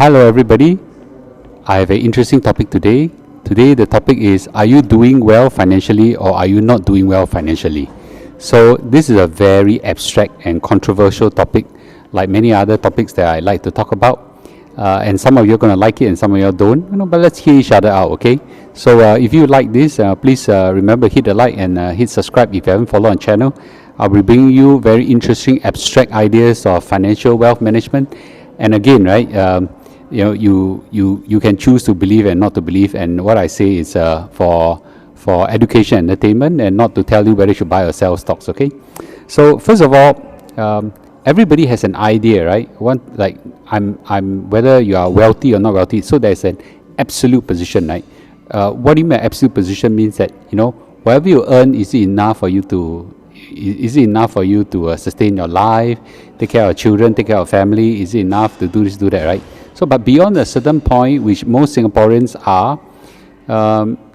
Hello, everybody. I have an interesting topic today. Today, the topic is: are you doing well financially or are you not doing well financially? So, this is a very abstract and controversial topic, like many other topics that I like to talk about. And some of you are going to like it, and some of you don't. But let's hear each other out, okay? So, if you like this, please remember hit the like and hit subscribe if you haven't followed on channel. I'll be bringing you very interesting abstract ideas of financial wealth management. And again, right? You can choose to believe and not to believe, and what I say is for education and entertainment, and not to tell you whether you should buy or sell stocks. Okay, so first of all, everybody has an idea, right? I'm whether you are wealthy or not wealthy. So there's an absolute position, right? What do you mean absolute position? Means that whatever you earn, is it enough for you to sustain your life, take care of children, take care of family? Is it enough to do this, do that, right? So, but beyond a certain point, which most Singaporeans are,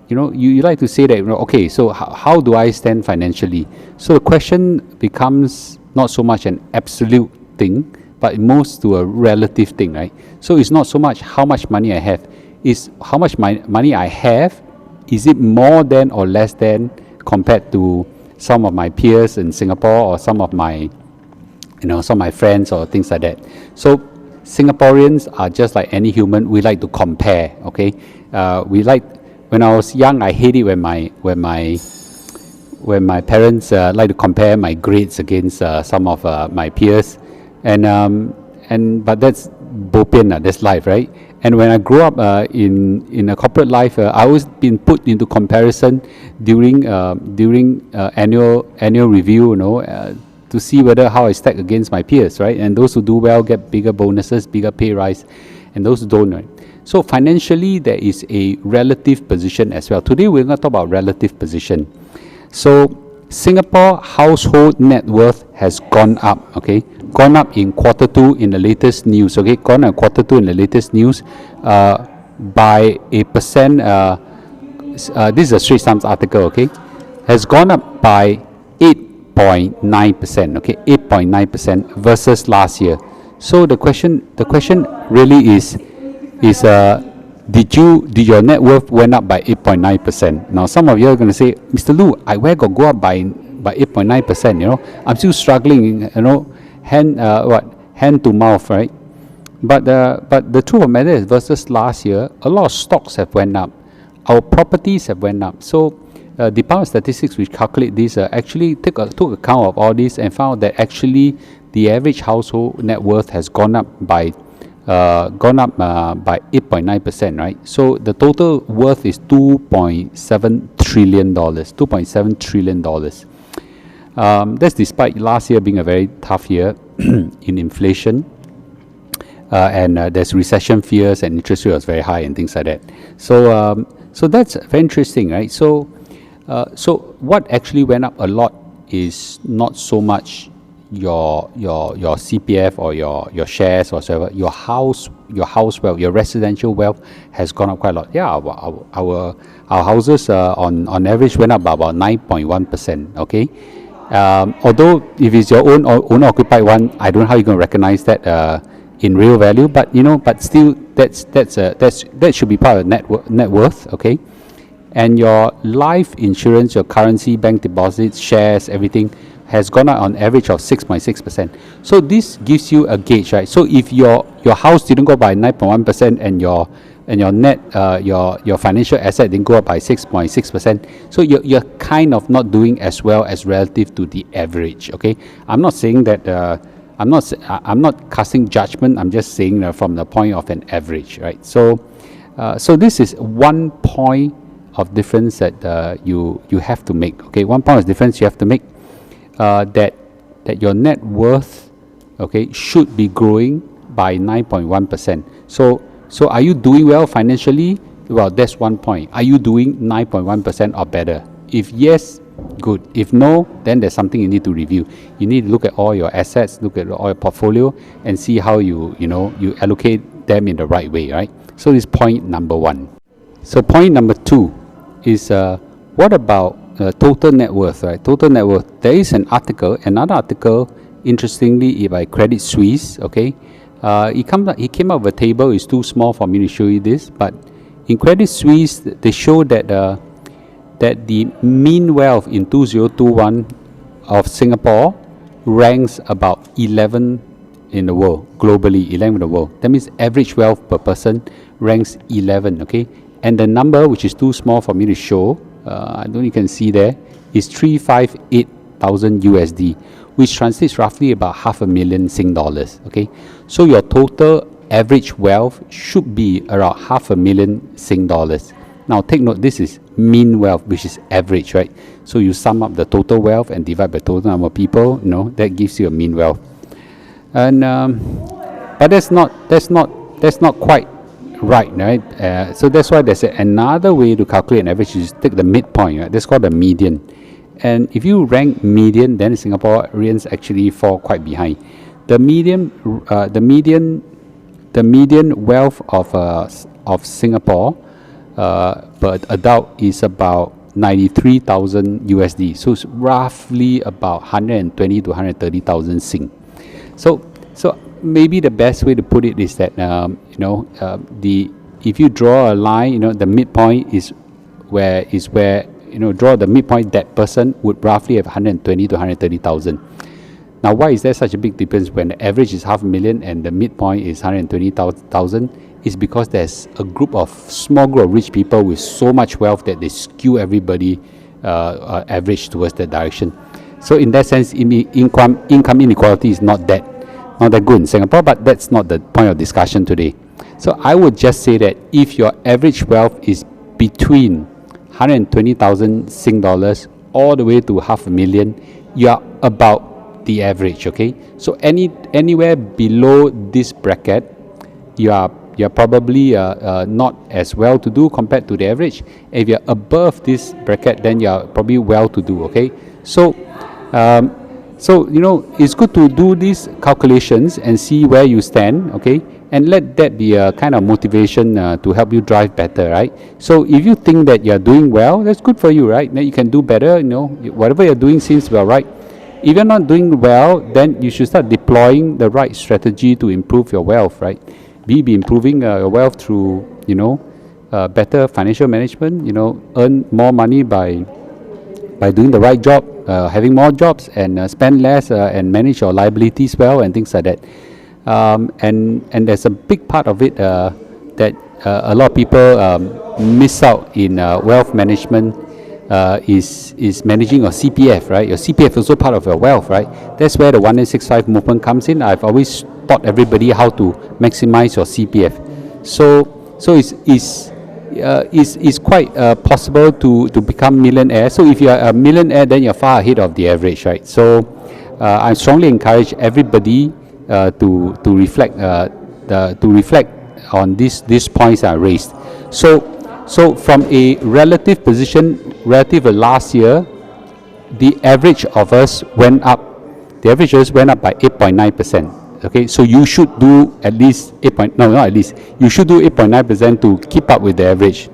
you like to say that, okay, so how do I stand financially? So the question becomes not so much an absolute thing, but most to a relative thing, right? So it's not so much how much money I have, it's how much money I have, is it more than or less than compared to some of my peers in Singapore, or some of my friends or things like that. So Singaporeans are just like any human. We like to compare. Okay, when I was young, I hate it when my parents like to compare my grades against some of my peers, but that's bopian, that's life, right? And when I grew up in a corporate life, I always been put into comparison during annual review, to see whether how I stack against my peers, right? And those who do well get bigger bonuses, bigger pay rise, and those who don't, right? So financially, there is a relative position as well. Today, we're going to talk about relative position. So Singapore household net worth has gone up, okay? Gone up in Q2 in the latest news, okay? Gone up in Q2 in the latest news by a percent. This is a Straits Times article, okay? Has gone up by 8.9%, okay? 8.9% versus last year. So the question really is did your net worth went up by 8.9%? Now some of you are going to say, Mr. Loo, where got go up by 8.9%? I'm still struggling, hand to mouth, right? But the truth of the matter is, versus last year, a lot of stocks have went up. Our properties have went up. So Department of Statistics, which calculate this, actually took account of all this and found that actually the average household net worth has gone up by 8.9%, right? So the total worth is $2.7 trillion. $2.7 trillion. That's despite last year being a very tough year in inflation, and there's recession fears, and interest rate was very high and things like that. So that's very interesting, right? So what actually went up a lot is not so much your CPF or your shares or whatever. Your house wealth, your residential wealth has gone up quite a lot. Yeah, our houses on average went up by about 9.1%. Okay, although if it's your own occupied one, I don't know how you're going to recognize that in real value. But but still, that should be part of net worth. Okay. And your life insurance, your currency, bank deposits, shares, everything has gone up on average of 6.6%. So this gives you a gauge, right? So if your house didn't go by 9.1% and your net your financial asset didn't go up by 6.6%, so you're kind of not doing as well as relative to the average. Okay, I'm not saying that I'm not casting judgment. I'm just saying from the point of an average, right? So this is one point of difference that you have to make. Okay, one point of difference you have to make, that your net worth, okay, should be growing by 9.1%. So are you doing well financially? Well, that's one point. Are you doing 9.1% or better? If yes, good. If no, then there's something you need to review. You need to look at all your assets, look at all your portfolio, and see how you allocate them in the right way, right? So this is point number one. So point number two is what about total net worth, right? Total net worth. There is another article, interestingly, by Credit Suisse, okay, He came up with a table. It's too small for me to show you this, but in Credit Suisse, they show that that the mean wealth in 2021 of Singapore ranks about 11 in the world, globally, 11 in the world. That means average wealth per person ranks 11, okay? And the number, which is too small for me to show, I don't know you can see there, is 358,000 USD, which translates roughly about $500,000 Sing dollars, okay? So your total average wealth should be around $500,000 Sing dollars. Now take note, this is mean wealth, which is average, right? So you sum up the total wealth and divide by total number of people, you know, that gives you a mean wealth. And but that's not quite right? So that's why there's another way to calculate an average is take the midpoint, right? That's called the median. And if you rank median, then Singaporeans actually fall quite behind. The median wealth of Singapore per adult is about 93,000 USD. So it's roughly about 120 to 130,000 Sing. So maybe the best way to put it is that if you draw a line, the midpoint is where draw the midpoint, that person would roughly have 120 to 130,000. Now, why is there such a big difference when the average is $500,000 and the midpoint is 120,000? Is because there's a small group of rich people with so much wealth that they skew everybody average towards that direction. So in that sense, income inequality is not that good in Singapore, but that's not the point of discussion today. So I would just say that if your average wealth is between 120,000 Sing dollars all the way to $500,000, you are about the average, okay? So anywhere below this bracket, you are probably not as well to do compared to the average. If you're above this bracket, then you are probably well to do, okay? So it's good to do these calculations and see where you stand, okay? And let that be a kind of motivation to help you drive better, right? So if you think that you're doing well, that's good for you, right? Then you can do better, whatever you're doing seems well, right? If you're not doing well, then you should start deploying the right strategy to improve your wealth, right? Be improving your wealth through, better financial management, earn more money by doing the right job, having more jobs, and spend less and manage your liabilities well and things like that. And there's a big part of it that a lot of people miss out in wealth management is managing your CPF, right? Your CPF is also part of your wealth, right? That's where the 1865 movement comes in. I've always taught everybody how to maximize your CPF. So it's quite possible to become millionaire. So if you are a millionaire, then you're far ahead of the average, right? So I strongly encourage everybody to reflect on these points I raised. So from a relative position, relative to last year, the average of us went up. The average of us went up by 8.9%. Okay, so you should do at least you should do 8.9% to keep up with the average.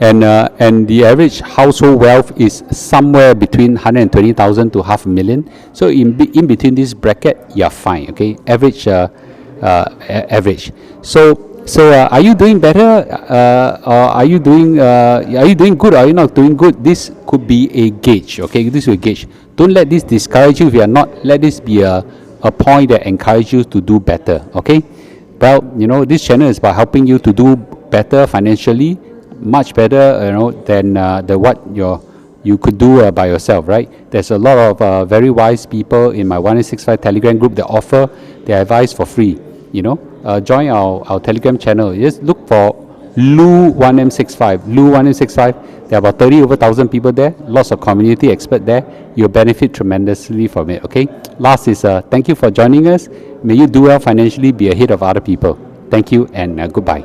And the average household wealth is somewhere between 120,000 to $500,000. So in between this bracket, you're fine. Okay, average. So are you doing better? Or are you doing good? Or are you not doing good? This could be a gauge. Okay, this is a gauge. Don't let this discourage you. If you are not, let this be a point that encourages you to do better. Okay, well, this channel is about helping you to do better financially, much better, than what you could do by yourself, right? There's a lot of very wise people in my 1865 Telegram group that offer their advice for free. Join our Telegram channel. Just look for Lu 1865. Lu 1865. There are about 30,000 people there. Lots of community experts there. You'll benefit tremendously from it. Okay. Last is thank you for joining us. May you do well financially, be ahead of other people. Thank you and goodbye.